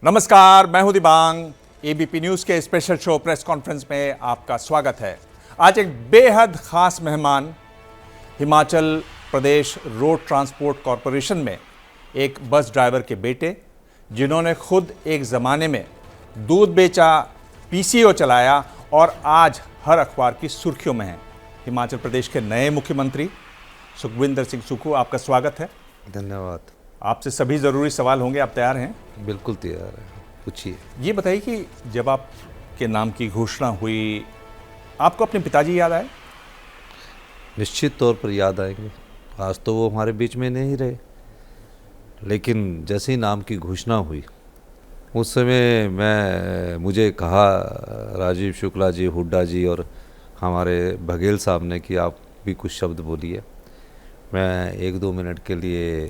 नमस्कार, मैं हूं दिबांग। एबीपी न्यूज़ के स्पेशल शो प्रेस कॉन्फ्रेंस में आपका स्वागत है। आज एक बेहद खास मेहमान Himachal Pradesh road transport corporation में एक बस ड्राइवर के बेटे, जिन्होंने खुद एक ज़माने में दूध बेचा, पीसीओ चलाया और आज हर अखबार की सुर्खियों में हैं। हिमाचल प्रदेश के नए मुख्यमंत्री सुखविंदर सिंह सुक्खू, आपका स्वागत है। धन्यवाद। आपसे सभी ज़रूरी सवाल होंगे, आप तैयार हैं? बिल्कुल तैयार है, पूछिए। ये बताइए कि जब आपके नाम की घोषणा हुई, आपको अपने पिताजी याद आए? निश्चित तौर पर याद आएंगे। आज तो वो हमारे बीच में नहीं रहे, लेकिन जैसे ही नाम की घोषणा हुई उस समय मुझे कहा राजीव शुक्ला जी, हुड्डा जी और हमारे बघेल साहब ने कि आप भी कुछ शब्द बोलिए। मैं 1-2 मिनट के लिए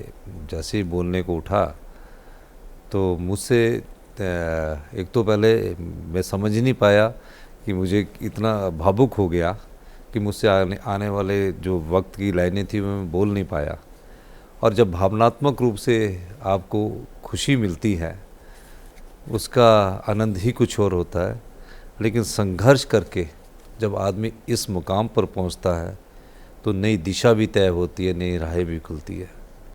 जैसे ही बोलने को उठा तो मुझसे एक तो पहले मैं समझ नहीं पाया कि मुझे इतना भावुक हो गया कि मुझसे आने वाले जो वक्त की लाइनें थी मैं बोल नहीं पाया। और जब भावनात्मक रूप से आपको खुशी मिलती है उसका आनंद ही कुछ और होता है, लेकिन संघर्ष करके जब आदमी इस मुकाम पर पहुंचता है तो नई दिशा भी तय होती है, नई राहें भी खुलती है।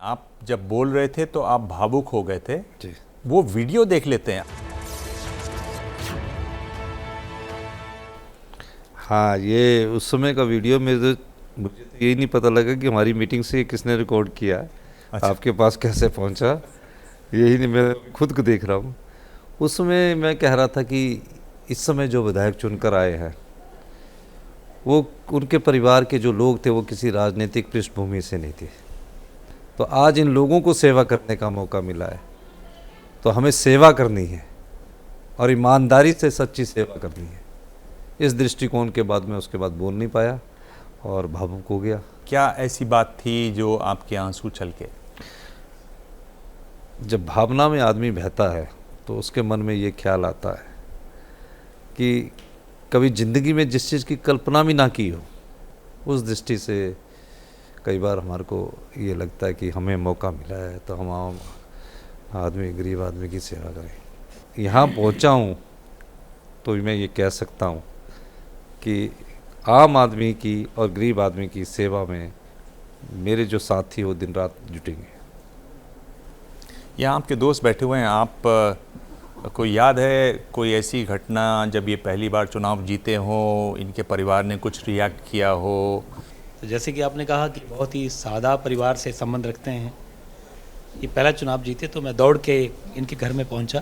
आप जब बोल रहे थे तो आप भावुक हो गए थे जी। वो वीडियो देख लेते हैं। हाँ, ये उस समय का वीडियो मुझे तो यही नहीं पता लगा कि हमारी मीटिंग से किसने रिकॉर्ड किया। अच्छा। आपके पास कैसे पहुंचा, यही नहीं, मैं खुद को देख रहा हूँ। उस समय मैं कह रहा था कि इस समय जो विधायक चुनकर आए हैं वो उनके परिवार के जो लोग थे वो किसी राजनीतिक पृष्ठभूमि से नहीं थे। तो आज इन लोगों को सेवा करने का मौका मिला है, तो हमें सेवा करनी है और ईमानदारी से सच्ची सेवा करनी है। इस दृष्टिकोण के बाद मैं उसके बाद बोल नहीं पाया और भावुक हो गया। क्या ऐसी बात थी जो आपके आंसू छलके? जब भावना में आदमी बहता है तो उसके मन में ये ख्याल आता है कि कभी ज़िंदगी में जिस चीज़ की कल्पना भी ना की हो, उस दृष्टि से कई बार हमारे को ये लगता है कि हमें मौका मिला है तो हम आम आदमी, गरीब आदमी की सेवा करें। यहाँ पहुँचा हूँ तो मैं ये कह सकता हूँ कि आम आदमी की और गरीब आदमी की सेवा में मेरे जो साथी वो दिन रात जुटेंगे। यहाँ आपके दोस्त बैठे हुए हैं, आप कोई याद है कोई ऐसी घटना जब ये पहली बार चुनाव जीते हो, इनके परिवार ने कुछ रिएक्ट किया हो? तो जैसे कि आपने कहा कि बहुत ही सादा परिवार से संबंध रखते हैं, ये पहला चुनाव जीते तो मैं दौड़ के इनके घर में पहुंचा।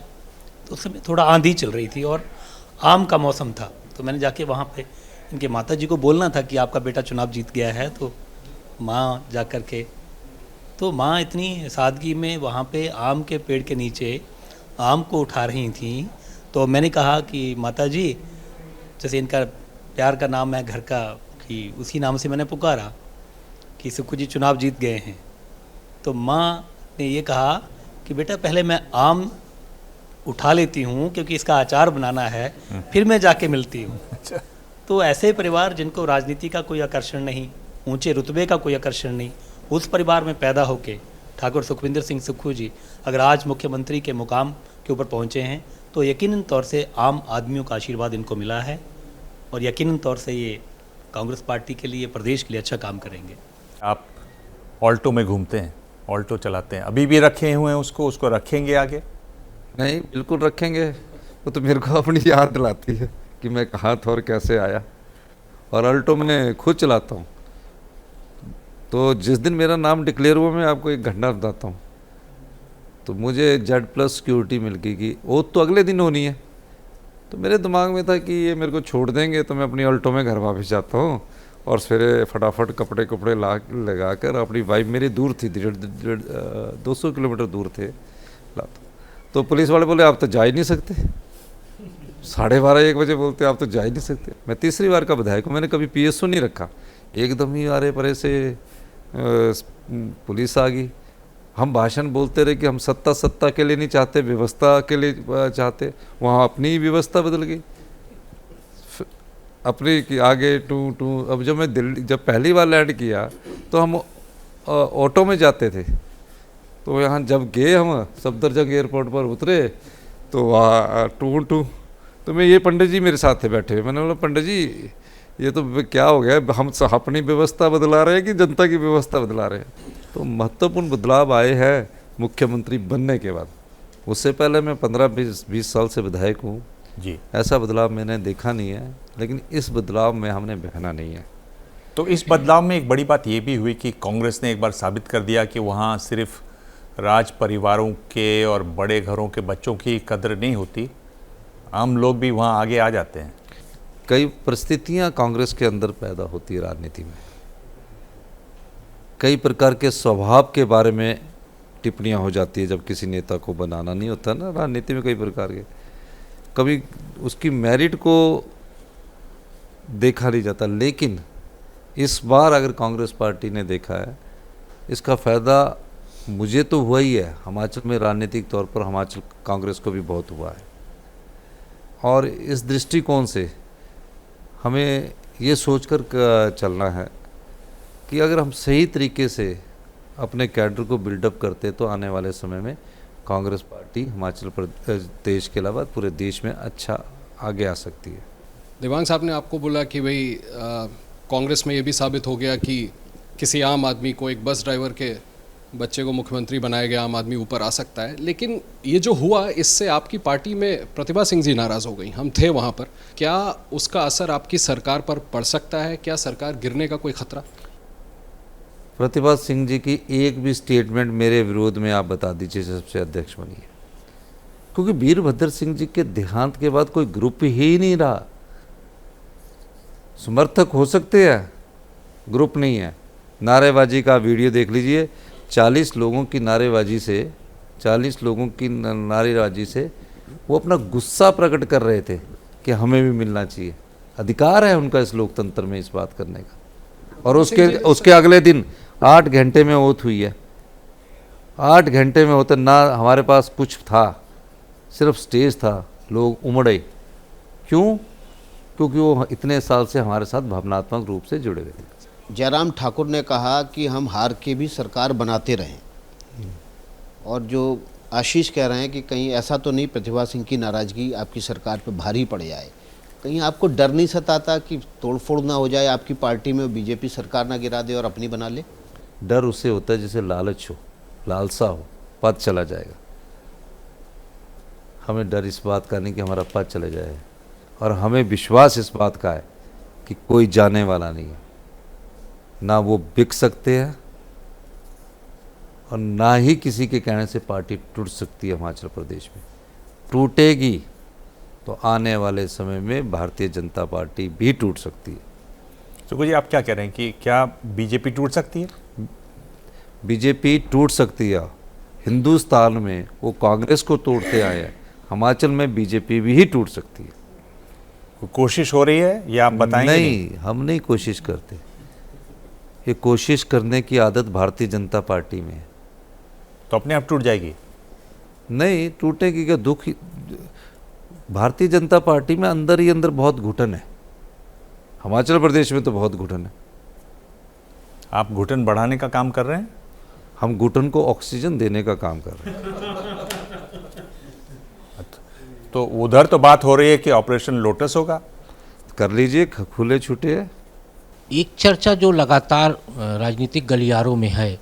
तो उस समय थोड़ा आंधी चल रही थी और आम का मौसम था, तो मैंने जाके वहाँ पे इनके माता जी को बोलना था कि आपका बेटा चुनाव जीत गया है। तो माँ जा कर के, तो माँ इतनी सादगी में वहाँ पे आम के पेड़ के नीचे आम को उठा रही थी। तो मैंने कहा कि माता जी, जैसे इनका प्यार का नाम है घर का, कि उसी नाम से मैंने पुकारा कि सुक्खू जी चुनाव जीत गए हैं। तो माँ ने ये कहा कि बेटा पहले मैं आम उठा लेती हूँ क्योंकि इसका अचार बनाना है, फिर मैं जाके मिलती हूँ। तो ऐसे परिवार जिनको राजनीति का कोई आकर्षण नहीं, ऊंचे रुतबे का कोई आकर्षण नहीं, उस परिवार में पैदा होके ठाकुर सुखविंदर सिंह सुक्खू जी अगर आज मुख्यमंत्री के मुकाम के ऊपर पहुँचे हैं तो यकीनन तौर से आम आदमियों का आशीर्वाद इनको मिला है और यकीनन तौर से ये कांग्रेस पार्टी के लिए, प्रदेश के लिए अच्छा काम करेंगे। आप ऑल्टो में घूमते हैं, ऑल्टो चलाते हैं, अभी भी रखे हुए हैं उसको रखेंगे आगे? नहीं, बिल्कुल रखेंगे। वो तो मेरे को अपनी याद दिलाती है कि मैं कहाँ था और कैसे आया। और अल्टो मैं खुद चलाता हूँ। तो जिस दिन मेरा नाम डिक्लेयर हुआ, मैं आपको एक घटना बताता हूँ। तो मुझे Z+ सिक्योरिटी मिल गई कि वो तो अगले दिन होनी है। तो मेरे दिमाग में था कि ये मेरे को छोड़ देंगे तो मैं अपनी अल्टो में घर वापस जाता हूँ और सवेरे फटाफट कपड़े लगा कर, अपनी वाइफ मेरी दूर थी, 200 किलोमीटर दूर थे, लाता। तो पुलिस वाले बोले आप तो जा ही नहीं सकते, 12:30-1 बजे बोलते आप तो जा ही नहीं सकते। मैं तीसरी बार का विधायक हूँ, मैंने कभी PSO नहीं रखा। एकदम ही आरे परे से पुलिस आ गई। हम भाषण बोलते रहे कि हम सत्ता के लिए नहीं चाहते, व्यवस्था के लिए चाहते। वहाँ अपनी ही व्यवस्था बदल गई, अपनी कि आगे टू। अब जब मैं दिल्ली जब पहली बार लैंड किया तो हम ऑटो में जाते थे। तो यहाँ जब गए हम सफदरजंग एयरपोर्ट पर उतरे तो वहाँ 2-2 तो मैं ये पंडित जी मेरे साथ थे बैठे हुए, मैंने बोला पंडित जी ये तो क्या हो गया, हम अपनी व्यवस्था बदला रहे हैं कि जनता की व्यवस्था बदला रहे हैं। तो महत्वपूर्ण बदलाव आए हैं मुख्यमंत्री बनने के बाद। उससे पहले मैं 15-20 साल से विधायक हूँ जी। ऐसा बदलाव मैंने देखा नहीं है, लेकिन इस बदलाव में हमने बहना नहीं है। तो इस बदलाव में एक बड़ी बात ये भी हुई कि कांग्रेस ने एक बार साबित कर दिया कि वहाँ सिर्फ राज परिवारों के और बड़े घरों के बच्चों की कदर नहीं होती, आम लोग भी वहाँ आगे आ जाते हैं। कई परिस्थितियाँ कांग्रेस के अंदर पैदा होती है राजनीति में, कई प्रकार के स्वभाव के बारे में टिप्पणियाँ हो जाती है। जब किसी नेता को बनाना नहीं होता ना राजनीति में, कई प्रकार के, कभी उसकी मेरिट को देखा नहीं जाता। लेकिन इस बार अगर कांग्रेस पार्टी ने देखा है, इसका फ़ायदा मुझे तो हुआ ही है, हिमाचल में राजनीतिक तौर पर हिमाचल कांग्रेस को भी बहुत हुआ है। और इस दृष्टिकोण से हमें ये सोचकर चलना है कि अगर हम सही तरीके से अपने कैडर को बिल्डअप करते तो आने वाले समय में कांग्रेस पार्टी हिमाचल प्रदेश के अलावा पूरे देश में अच्छा आगे आ सकती है। देवांग साहब ने आपको बोला कि भाई कांग्रेस में ये भी साबित हो गया कि किसी आम आदमी को, एक बस ड्राइवर के बच्चे को मुख्यमंत्री बनाया गया, आम आदमी ऊपर आ सकता है। लेकिन ये जो हुआ इससे आपकी पार्टी में प्रतिभा सिंह जी नाराज़ हो गई, हम थे वहाँ पर। क्या उसका असर आपकी सरकार पर पड़ सकता है? क्या सरकार गिरने का कोई खतरा? प्रतिभा सिंह जी की एक भी स्टेटमेंट मेरे विरोध में आप बता दीजिए सबसे अध्यक्ष बनिए, क्योंकि वीरभद्र सिंह जी के देहांत के बाद कोई ग्रुप ही नहीं रहा। समर्थक हो सकते हैं, ग्रुप नहीं है। नारेबाजी का वीडियो देख लीजिए, 40 लोगों की नारेबाजी से वो अपना गुस्सा प्रकट कर रहे थे कि हमें भी मिलना चाहिए। अधिकार है उनका इस लोकतंत्र में इस बात करने का। और उसके अगले दिन 8 घंटे में ओथ हुई है। 8 घंटे में होते ना, हमारे पास कुछ था, सिर्फ स्टेज था, लोग उमड़े। क्यों? क्योंकि वो इतने साल से हमारे साथ भावनात्मक रूप से जुड़े हुए थे। जयराम ठाकुर ने कहा कि हम हार के भी सरकार बनाते रहें, और जो आशीष कह रहे हैं कि कहीं ऐसा तो नहीं प्रतिभा सिंह की नाराज़गी आपकी सरकार पे भारी पड़ जाए, कहीं आपको डर नहीं सताता कि तोड़फोड़ ना हो जाए आपकी पार्टी में, बीजेपी सरकार ना गिरा दे और अपनी बना ले? डर उससे होता है जैसे लालच हो, लालसा हो, पद चला जाएगा। हमें डर इस बात का नहीं कि हमारा पद चले जाए, और हमें विश्वास इस बात का है कि कोई जाने वाला नहीं है, ना वो बिक सकते हैं और ना ही किसी के कहने से पार्टी टूट सकती है। हिमाचल प्रदेश में टूटेगी तो आने वाले समय में भारतीय जनता पार्टी भी टूट सकती है। सुखू जी, आप क्या कह रहे हैं कि क्या बीजेपी टूट सकती है? बीजेपी टूट सकती है। हिंदुस्तान में वो कांग्रेस को तोड़ते आए हैं, हिमाचल में बीजेपी भी ही टूट सकती है। कोई कोशिश हो रही है या आप बताएंगे? नहीं, हम नहीं कोशिश करते। ये कोशिश करने की आदत भारतीय जनता पार्टी में है। तो अपने आप टूट जाएगी? नहीं टूटेगी क्या, दुख भारतीय जनता पार्टी में अंदर ही अंदर बहुत घुटन है। हिमाचल प्रदेश में तो बहुत घुटन है। आप घुटन बढ़ाने का काम कर रहे हैं? हम घुटन को ऑक्सीजन देने का काम कर रहे हैं। तो उधर तो बात हो रही है कि ऑपरेशन लोटस होगा। कर लीजिए, खुले छूटे है। एक चर्चा जो लगातार राजनीतिक गलियारों में है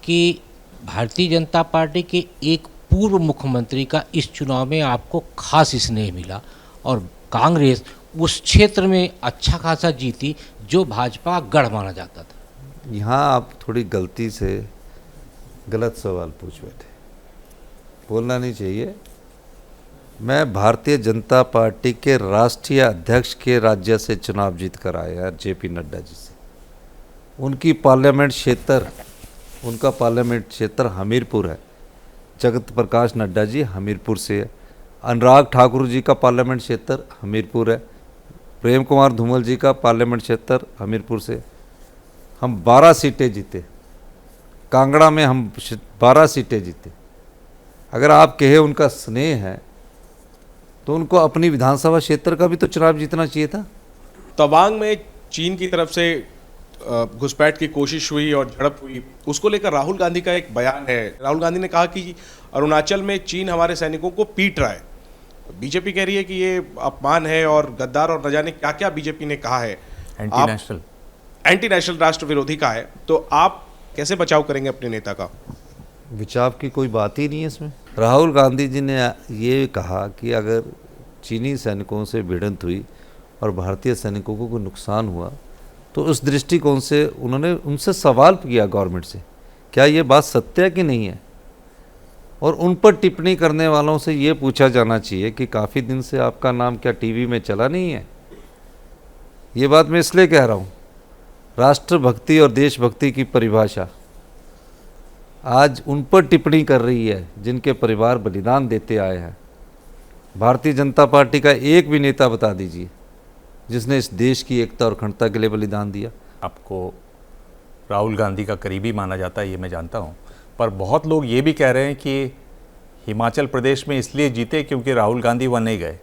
कि भारतीय जनता पार्टी के एक पूर्व मुख्यमंत्री का इस चुनाव में आपको खास स्नेह मिला, और कांग्रेस उस क्षेत्र में अच्छा खासा जीती जो भाजपा गढ़ माना जाता था। यहाँ आप थोड़ी गलती से गलत सवाल पूछ बैठे, बोलना नहीं चाहिए। मैं भारतीय जनता पार्टी के राष्ट्रीय अध्यक्ष के राज्य से चुनाव जीत कर आया जेपी नड्डा जी से। उनका पार्लियामेंट क्षेत्र हमीरपुर है। जगत प्रकाश नड्डा जी हमीरपुर से है। अनुराग ठाकुर जी का पार्लियामेंट क्षेत्र हमीरपुर है। प्रेम कुमार धूमल जी का पार्लियामेंट क्षेत्र हमीरपुर से। हम 12 सीटें जीते। कांगड़ा में हम 12 सीटें जीते। अगर आप कहे उनका स्नेह है तो उनको अपनी विधानसभा क्षेत्र का भी तो चुनाव जीतना चाहिए था। तवांग में चीन की तरफ से घुसपैठ की कोशिश हुई और झड़प हुई, उसको लेकर राहुल गांधी का एक बयान है। राहुल गांधी ने कहा कि अरुणाचल में चीन हमारे सैनिकों को पीट रहा है। बीजेपी कह रही है कि ये अपमान है और गद्दार और न जाने क्या क्या बीजेपी ने कहा है, एंटी नेशनल। एंटी नेशनल, राष्ट्र विरोधी का है। तो आप कैसे बचाव करेंगे अपने नेता का? बचाव की कोई बात ही नहीं है इसमें। राहुल गांधी जी ने ये कहा कि अगर चीनी सैनिकों से भिड़ंत हुई और भारतीय सैनिकों को कोई नुकसान हुआ तो उस दृष्टिकोण से उन्होंने उनसे सवाल किया गवर्नमेंट से, क्या ये बात सत्य है कि नहीं है। और उन पर टिप्पणी करने वालों से ये पूछा जाना चाहिए कि काफ़ी दिन से आपका नाम क्या टीवी में चला नहीं है। ये बात मैं इसलिए कह रहा हूँ, राष्ट्रभक्ति और देशभक्ति की परिभाषा आज उन पर टिप्पणी कर रही है जिनके परिवार बलिदान देते आए हैं। भारतीय जनता पार्टी का एक भी नेता बता दीजिए जिसने इस देश की एकता और अखंडता के लिए बलिदान दिया। आपको राहुल गांधी का करीबी माना जाता है, ये मैं जानता हूँ, पर बहुत लोग ये भी कह रहे हैं कि हिमाचल प्रदेश में इसलिए जीते क्योंकि राहुल गांधी वहाँ नहीं गए।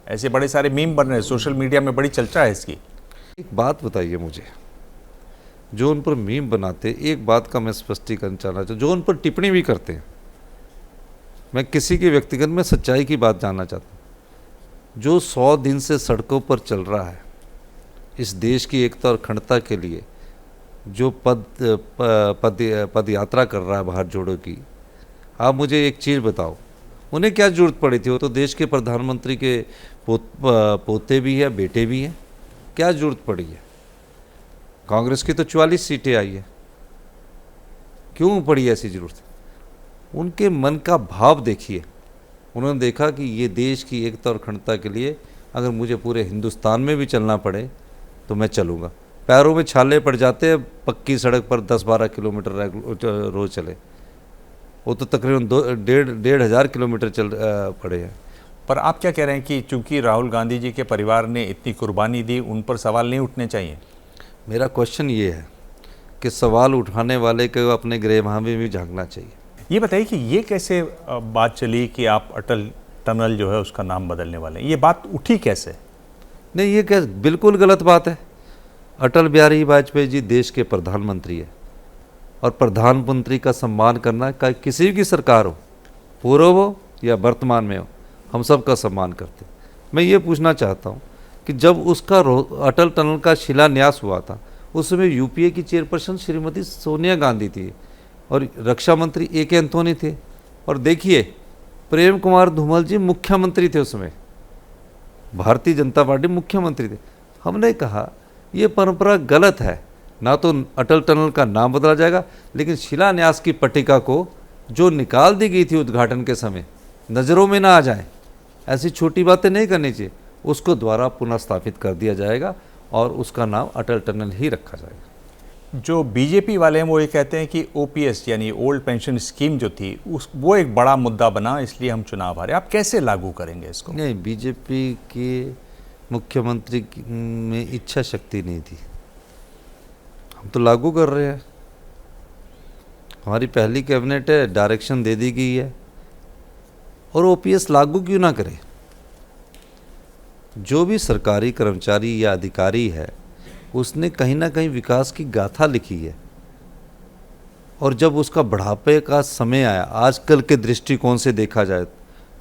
ऐसे बड़े सारे मीम बन रहे हैं, सोशल मीडिया में बड़ी चर्चा है इसकी। एक बात बताइए मुझे, जो उन पर मीम बनाते, एक बात का मैं स्पष्टीकरण चाहना चाहता हूँ, जो उन पर टिप्पणी भी करते हैं, मैं किसी के व्यक्तिगत में सच्चाई की बात जानना चाहता हूँ। जो 100 दिन से सड़कों पर चल रहा है इस देश की एकता और अखंडता के लिए, जो पद यात्रा कर रहा है भारत जोड़ो की, आप मुझे एक चीज़ बताओ, उन्हें क्या जरूरत पड़ी थी? वो तो देश के प्रधानमंत्री के पोते भी है, बेटे भी हैं, क्या जरूरत पड़ी है? कांग्रेस की तो 44 सीटें आई है, क्यों पड़ी ऐसी जरूरत? उनके मन का भाव देखिए। उन्होंने देखा कि ये देश की एकता और अखंडता के लिए अगर मुझे पूरे हिंदुस्तान में भी चलना पड़े तो मैं चलूँगा। पैरों में छाले पड़ जाते हैं, पक्की सड़क पर 10-12 किलोमीटर रोज चले, वो तो तकरीबन 1,500 किलोमीटर चल पड़े हैं। पर आप क्या कह रहे हैं कि चूंकि राहुल गांधी जी के परिवार ने इतनी कुर्बानी दी, उन पर सवाल नहीं उठने चाहिए? मेरा क्वेश्चन ये है कि सवाल उठाने वाले को अपने गृह में भी झांकना चाहिए। ये बताइए कि ये कैसे बात चली कि आप अटल टनल जो है उसका नाम बदलने वाले हैं, ये बात उठी कैसे? नहीं, ये क्या बिल्कुल गलत बात है। अटल बिहारी वाजपेयी जी देश के प्रधानमंत्री है और प्रधानमंत्री का सम्मान करना का किसी की सरकार हो, पूर्व हो या वर्तमान में हो, हम सब का सम्मान करते। मैं ये पूछना चाहता हूँ कि जब उसका अटल टनल का शिलान्यास हुआ था उस समय यूपीए की चेयरपर्सन श्रीमती सोनिया गांधी थी और रक्षा मंत्री ए.के. एंथोनी थे, और देखिए प्रेम कुमार धूमल जी मुख्यमंत्री थे उस समय, भारतीय जनता पार्टी मुख्यमंत्री थे। हमने कहा ये परंपरा गलत है, ना तो अटल टनल का नाम बदला जाएगा, लेकिन शिलान्यास की पट्टिका को जो निकाल दी गई थी उद्घाटन के समय नज़रों में ना आ जाए, ऐसी छोटी बातें नहीं करनी चाहिए, उसको द्वारा पुनः स्थापित कर दिया जाएगा और उसका नाम अटल टनल ही रखा जाएगा। जो बीजेपी वाले हैं वो ये कहते हैं कि ओपीएस यानी ओल्ड पेंशन स्कीम जो थी वो एक बड़ा मुद्दा बना, इसलिए हम चुनाव हारे। आप कैसे लागू करेंगे इसको? नहीं, बीजेपी के मुख्यमंत्री में इच्छा शक्ति नहीं थी, हम तो लागू कर रहे हैं। हमारी पहली कैबिनेट है, डायरेक्शन दे दी गई है, और ओपीएस लागू क्यों ना करे? जो भी सरकारी कर्मचारी या अधिकारी है उसने कहीं ना कहीं विकास की गाथा लिखी है, और जब उसका बुढ़ापे का समय आया, आजकल के दृष्टिकोण से देखा जाए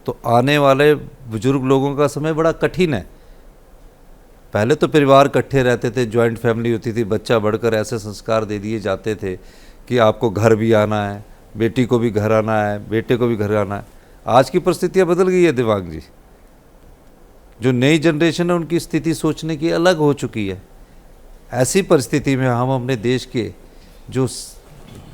तो आने वाले बुजुर्ग लोगों का समय बड़ा कठिन है। पहले तो परिवार इकट्ठे रहते थे, जॉइंट फैमिली होती थी, बच्चा बढ़कर ऐसे संस्कार दे दिए जाते थे कि आपको घर भी आना है, बेटी को भी घर आना है, बेटे को भी घर आना है। आज की परिस्थितियाँ बदल गई है दिवांग जी, जो नई जनरेशन है उनकी स्थिति सोचने की अलग हो चुकी है। ऐसी परिस्थिति में हम अपने देश के जो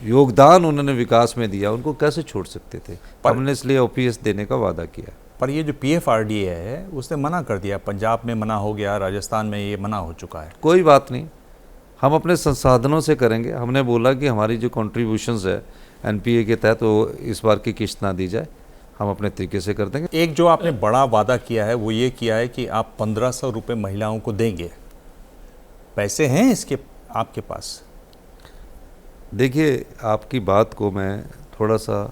योगदान उन्होंने विकास में दिया उनको कैसे छोड़ सकते थे? हमने इसलिए ओपीएस देने का वादा किया। पर ये जो पीएफआरडीए है उसने मना कर दिया, पंजाब में मना हो गया, राजस्थान में ये मना हो चुका है। कोई बात नहीं, हम अपने संसाधनों से करेंगे। हमने बोला कि हमारी जो कॉन्ट्रीब्यूशंस है एनपीए के तहत वो इस बार की किस्त ना दी जाए, हम अपने तरीके से कर देंगे। एक जो आपने बड़ा वादा किया है वो ये किया है कि आप 1500 रुपये महिलाओं को देंगे, पैसे हैं इसके आपके पास? देखिए, आपकी बात को मैं थोड़ा सा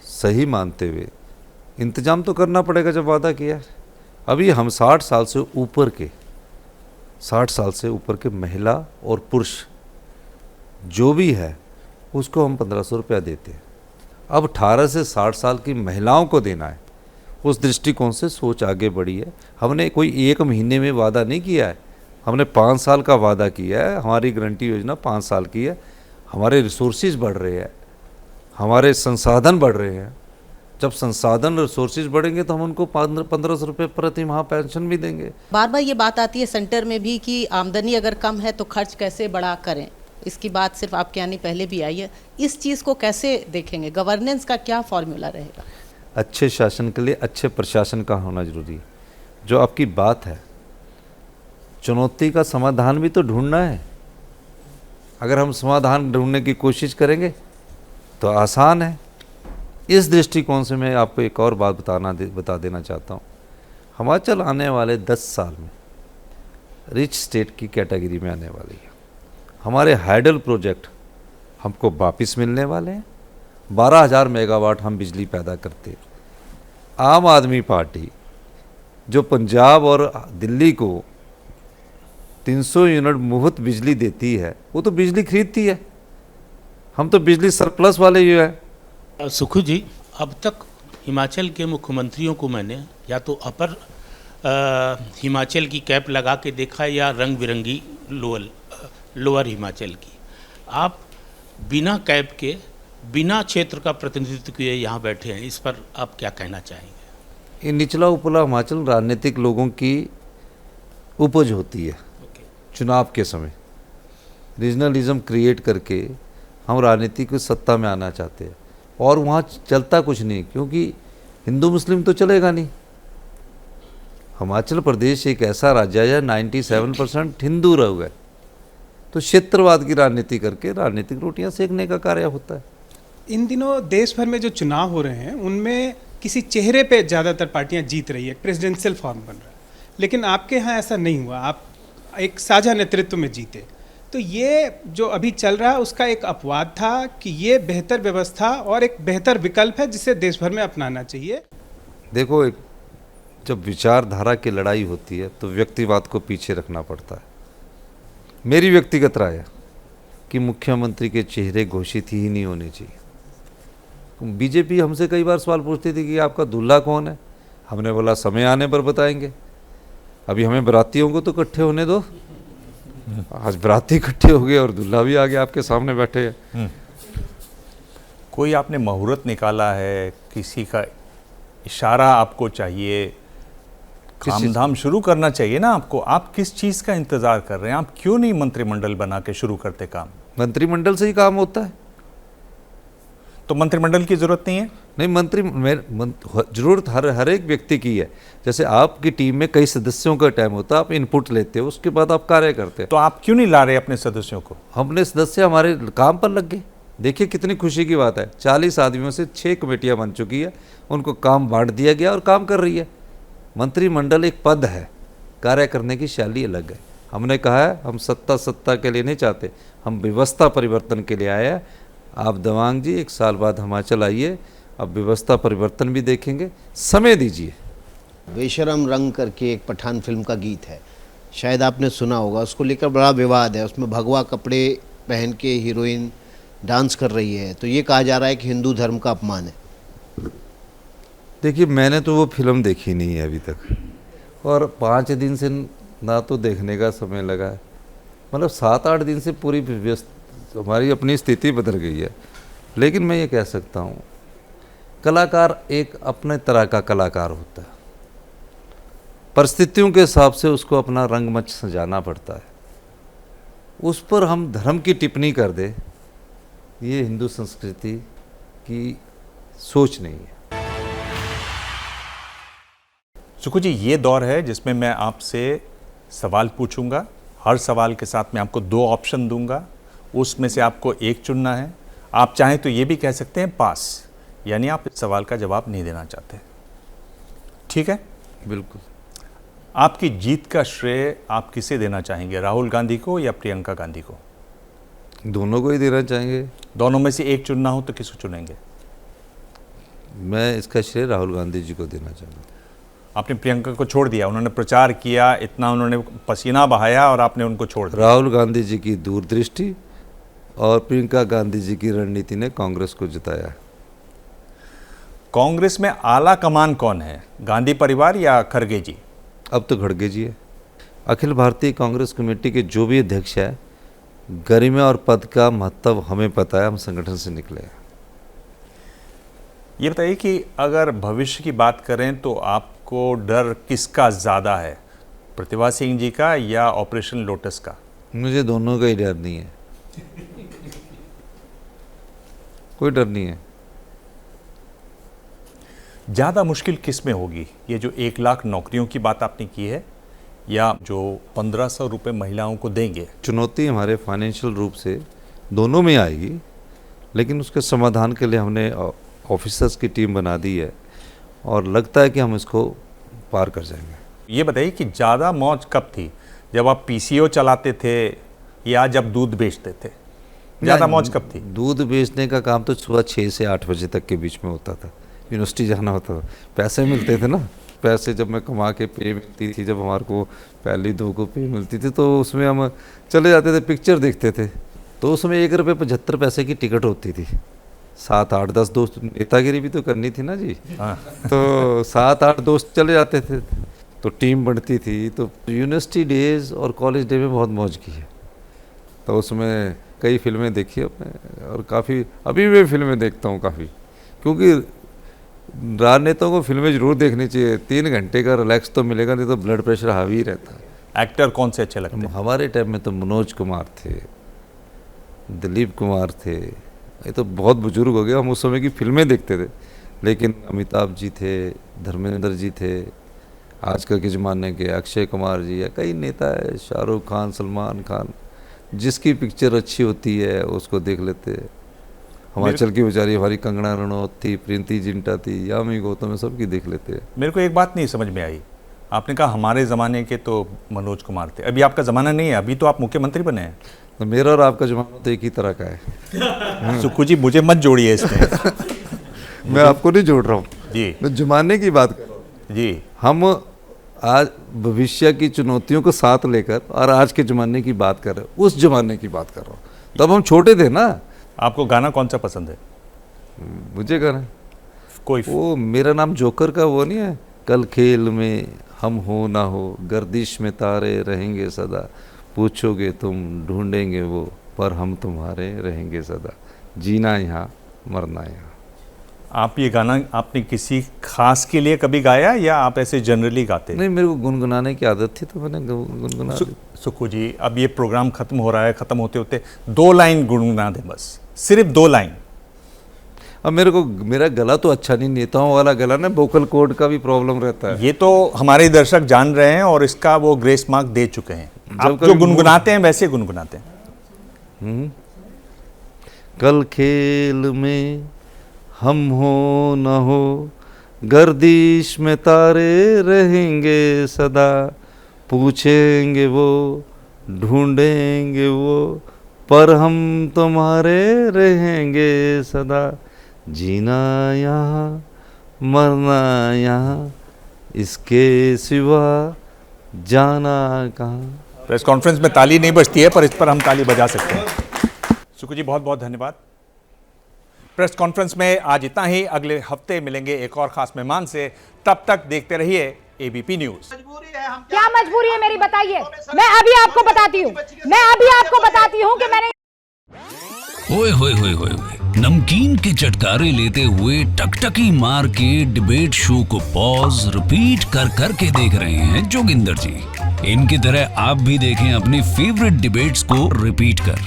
सही मानते हुए इंतजाम तो करना पड़ेगा जब वादा किया। अभी हम 60 साल से ऊपर के महिला और पुरुष जो भी है उसको हम 1500 रुपया देते हैं। अब 18 से 60 साल की महिलाओं को देना है, उस दृष्टिकोण से सोच आगे बढ़ी है। हमने कोई एक महीने में वादा नहीं किया है, हमने 5 साल का वादा किया है। हमारी गारंटी योजना 5 साल की है। हमारे रिसोर्सेज बढ़ रहे हैं, हमारे संसाधन बढ़ रहे हैं। जब संसाधन रिसोर्सेज बढ़ेंगे तो हम उनको 1500 रुपये प्रति माह पेंशन भी देंगे। बार बार ये बात आती है सेंटर में भी कि आमदनी अगर कम है तो खर्च कैसे बढ़ा करें। इसकी बात सिर्फ आपके आने पहले भी आई है। इस चीज़ को कैसे देखेंगे? गवर्नेंस का क्या फॉर्मूला रहेगा? अच्छे शासन के लिए अच्छे प्रशासन का होना जरूरी है। जो आपकी बात है, चुनौती का समाधान भी तो ढूंढना है। अगर हम समाधान ढूंढने की कोशिश करेंगे तो आसान है। इस दृष्टिकोण से मैं आपको एक और बात बता देना चाहता हूँ। हिमाचल आने वाले 10 साल में रिच स्टेट की कैटेगरी में आने वाली है। हमारे हाइडल प्रोजेक्ट हमको वापस मिलने वाले हैं। 12,000 मेगावाट हम बिजली पैदा करते हैं। आम आदमी पार्टी जो पंजाब और दिल्ली को 300 यूनिट मुफ्त बिजली देती है, वो तो बिजली खरीदती है। हम तो बिजली सरप्लस वाले ही है। सुखू जी, अब तक हिमाचल के मुख्यमंत्रियों को मैंने या तो अपर हिमाचल की कैप लगा के देखा या रंग बिरंगी लोअर हिमाचल की। आप बिना कैप के, बिना क्षेत्र का प्रतिनिधित्व किए यहाँ बैठे हैं, इस पर आप क्या कहना चाहेंगे? ये निचला उपला हिमाचल राजनीतिक लोगों की उपज होती है। चुनाव के समय रीजनलिज्म क्रिएट करके हम राजनीति की सत्ता में आना चाहते हैं, और वहाँ चलता कुछ नहीं, क्योंकि हिंदू मुस्लिम तो चलेगा नहीं। हिमाचल प्रदेश एक ऐसा राज्य है 97% हिंदू रह गए, तो क्षेत्रवाद की राजनीति करके राजनीतिक रोटियां सेकने का कार्य होता है। इन दिनों देश भर में जो चुनाव हो रहे हैं उनमें किसी चेहरे पे ज़्यादातर पार्टियां जीत रही है, प्रेसिडेंशियल फॉर्म बन रहा है। लेकिन आपके यहाँ ऐसा नहीं हुआ, आप एक साझा नेतृत्व में जीते। तो ये जो अभी चल रहा है उसका एक अपवाद था कि ये बेहतर व्यवस्था और एक बेहतर विकल्प है जिसे देश भर में अपनाना चाहिए। देखो, एक जब विचारधारा की लड़ाई होती है तो व्यक्तिवाद को पीछे रखना पड़ता है। मेरी व्यक्तिगत राय है कि मुख्यमंत्री के चेहरे घोषित ही नहीं होने चाहिए। बीजेपी हमसे कई बार सवाल पूछती थी कि आपका दूल्हा कौन है। हमने बोला समय आने पर बताएंगे। अभी हमें बरातियों को तो इकट्ठे होने दो। आज बराती इकट्ठे हो गए और दूल्हा भी आ गया, आपके सामने बैठे हैं। कोई आपने मुहूर्त निकाला है, किसी का इशारा आपको चाहिए, काम धाम शुरू करना चाहिए ना आपको। आप किस चीज़ का इंतज़ार कर रहे हैं? आप क्यों नहीं मंत्रिमंडल बना के शुरू करते काम? मंत्रिमंडल से ही काम होता है, तो मंत्रिमंडल की जरूरत नहीं है? नहीं, जरूरत हर एक व्यक्ति की है। जैसे आपकी टीम में कई सदस्यों का टाइम होता है, आप इनपुट लेते हो, उसके बाद आप कार्य करते हैं। तो आप क्यों नहीं ला रहे अपने सदस्यों को? हमने सदस्य हमारे काम पर लग गए। देखिए कितनी खुशी की बात है, 40 आदमियों से 6 कमेटियां बन चुकी है, उनको काम बांट दिया गया और काम कर रही है। मंत्रिमंडल एक पद है, कार्य करने की शैली अलग है। हमने कहा है हम सत्ता के लिए नहीं चाहते, हम व्यवस्था परिवर्तन के लिए आए हैं। आप दवांग जी 1 साल बाद हिमाचल आइए, अब व्यवस्था परिवर्तन भी देखेंगे, समय दीजिए। बेशरम रंग करके एक पठान फिल्म का गीत है, शायद आपने सुना होगा। उसको लेकर बड़ा विवाद है। उसमें भगवा कपड़े पहन के हीरोइन डांस कर रही है, तो ये कहा जा रहा है कि हिंदू धर्म का अपमान है। देखिए, मैंने तो वो फिल्म देखी नहीं है अभी तक, और 5 दिन से ना तो देखने का समय लगा है। मतलब 7-8 दिन से पूरी हमारी अपनी स्थिति बदल गई है। लेकिन मैं ये कह सकता हूँ, कलाकार एक अपने तरह का कलाकार होता है। परिस्थितियों के हिसाब से उसको अपना रंगमंच सजाना पड़ता है। उस पर हम धर्म की टिप्पणी कर दे, ये हिंदू संस्कृति की सोच नहीं है। सुखू जी, ये दौर है जिसमें मैं आपसे सवाल पूछूंगा। हर सवाल के साथ मैं आपको 2 ऑप्शन दूंगा, उसमें से आपको एक चुनना है। आप चाहें तो ये भी कह सकते हैं पास, यानी आप इस सवाल का जवाब नहीं देना चाहते। ठीक है? बिल्कुल। आपकी जीत का श्रेय आप किसे देना चाहेंगे, राहुल गांधी को या प्रियंका गांधी को? दोनों को ही देना चाहेंगे। दोनों में से एक चुनना हो तो किसको चुनेंगे? मैं इसका श्रेय राहुल गांधी जी को देना चाहूँगा। आपने प्रियंका को छोड़ दिया, उन्होंने प्रचार किया, इतना उन्होंने पसीना बहाया और आपने उनको छोड़ दिया। राहुल गांधी जी की दूरदृष्टि और प्रियंका गांधी जी की रणनीति ने कांग्रेस को जिताया है। कांग्रेस में आला कमान कौन है, गांधी परिवार या खड़गे जी? अब तो खड़गे जी है। अखिल भारतीय कांग्रेस कमेटी के जो भी अध्यक्ष है, गरिमा और पद का महत्व हमें पता है, हम संगठन से निकले हैं। ये बताइए कि अगर भविष्य की बात करें तो आपको डर किसका ज़्यादा है, प्रतिभा सिंह जी का या ऑपरेशन लोटस का? मुझे दोनों का ही डर नहीं है, कोई डर नहीं है। ज़्यादा मुश्किल किस में होगी, ये जो 1 लाख नौकरियों की बात आपने की है या जो 1500 रुपये महिलाओं को देंगे? चुनौती हमारे फाइनेंशियल रूप से दोनों में आएगी, लेकिन उसके समाधान के लिए हमने ऑफिसर्स की टीम बना दी है और लगता है कि हम इसको पार कर जाएंगे। ये बताइए कि ज़्यादा मौज कब थी, जब आप पीसीओ चलाते थे या जब दूध बेचते थे? ज़्यादा मौज कब थी? दूध बेचने का काम तो सुबह 6 से 8 बजे तक के बीच में होता था, यूनिवर्सिटी जाना होता था, पैसे मिलते थे ना। पैसे जब मैं कमा के पे मिलती थी, जब हमारे को पहली 2 को पे मिलती थी, तो उसमें हम चले जाते थे, पिक्चर देखते थे। तो उसमें 1 रुपये 75 पैसे की टिकट होती थी। 7, 8, 10 दोस्त, नेतागिरी भी तो करनी थी ना जी। हाँ। तो 7, 8 दोस्त चले जाते थे, तो टीम बनती थी। तो यूनिवर्सिटी डेज और कॉलेज डे में बहुत मौज की है। तो उसमें कई फिल्में देखी अपने, और काफ़ी अभी भी फिल्में देखता हूँ काफ़ी, क्योंकि राजनेताओं को फिल्में जरूर देखनी चाहिए। 3 घंटे का रिलैक्स तो मिलेगा, नहीं तो ब्लड प्रेशर हावी रहता है। एक्टर कौन से अच्छे लगते हैं? हमारे टाइम में तो मनोज कुमार थे, दिलीप कुमार थे, ये तो बहुत बुजुर्ग हो गए, हम उस समय की फिल्में देखते थे। लेकिन अमिताभ जी थे, धर्मेंद्र जी थे, आजकल के ज़माने के अक्षय कुमार जी है, कई नेता है, शाहरुख खान, सलमान खान, जिसकी पिक्चर अच्छी होती है उसको देख लेते हैं। हिमाचल की बेचारी हमारी कंगना रनौत थी, प्रीति जिंटा थी, यामी गौतम, सबकी देख लेते हैं। मेरे को एक बात नहीं समझ में आई, आपने कहा हमारे ज़माने के तो मनोज कुमार थे, अभी आपका ज़माना नहीं है, अभी तो आप मुख्यमंत्री बने हैं। तो मेरा और आपका ज़माना तो एक ही तरह का है। सुक्खू जी मुझे मत जोड़िए इसमें। मैं आपको नहीं जोड़ रहा हूँ जी, मैं ज़माने की बात कर रहा हूँ जी। हम आज भविष्य की चुनौतियों को साथ लेकर और आज के ज़माने की बात कर रहे हैं, उस ज़माने की बात कर रहा हूँ। तब हम छोटे थे ना। आपको गाना कौन सा पसंद है? मुझे गाना कोई वो मेरा नाम जोकर का वो नहीं है, कल खेल में हम हो ना हो, गर्दिश में तारे रहेंगे सदा, पूछोगे तुम ढूंढेंगे वो, पर हम तुम्हारे रहेंगे सदा, जीना यहाँ मरना यहाँ। आप ये गाना आपने किसी खास के लिए कभी गाया या आप ऐसे जनरली गाते? नहीं, मेरे को गुनगुनाने की आदत थी तो मैंने गुनगुना दी। सुक्खू जी अब ये प्रोग्राम खत्म हो रहा है, खत्म होते होते 2 लाइन गुनगुना दें, बस सिर्फ 2 लाइन। अब मेरा गला तो अच्छा नहीं, नेताओं वाला गला ना, वोकल कॉर्ड का भी प्रॉब्लम रहता है। ये तो हमारे दर्शक जान रहे हैं और इसका वो ग्रेस मार्क दे चुके हैं। आप जो गुनगुनाते हैं वैसे गुनगुनाते हैं। कल खेल में हम हो न हो, गर्दिश में तारे रहेंगे सदा, पूछेंगे वो ढूंढेंगे वो, पर हम तुम्हारे रहेंगे सदा, जीना यहाँ मरना यहाँ, इसके सिवा जाना कहाँ। प्रेस कॉन्फ्रेंस में ताली नहीं बजती है, पर इस पर हम ताली बजा सकते हैं। सुक्खू जी बहुत बहुत धन्यवाद। प्रेस कॉन्फ्रेंस में आज इतना ही, अगले हफ्ते मिलेंगे एक और खास मेहमान से, तब तक देखते रहिए एबीपी न्यूज। क्या मजबूरी है मेरी बताइए, मैं अभी आपको बताती हूँ कि मैंने ओए होए होए होए नमकीन के चटकारे लेते हुए टकटकी मार के डिबेट शो को पॉज रिपीट कर करके देख रहे हैं जोगिंदर जी। इनकी तरह आप भी देखें अपनी फेवरेट डिबेट्स को रिपीट कर,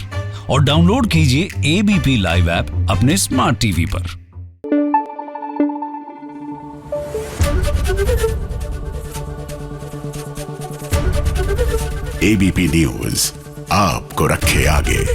और डाउनलोड कीजिए एबीपी लाइव ऐप अपने स्मार्ट टीवी पर। एबीपी न्यूज आपको रखे आगे।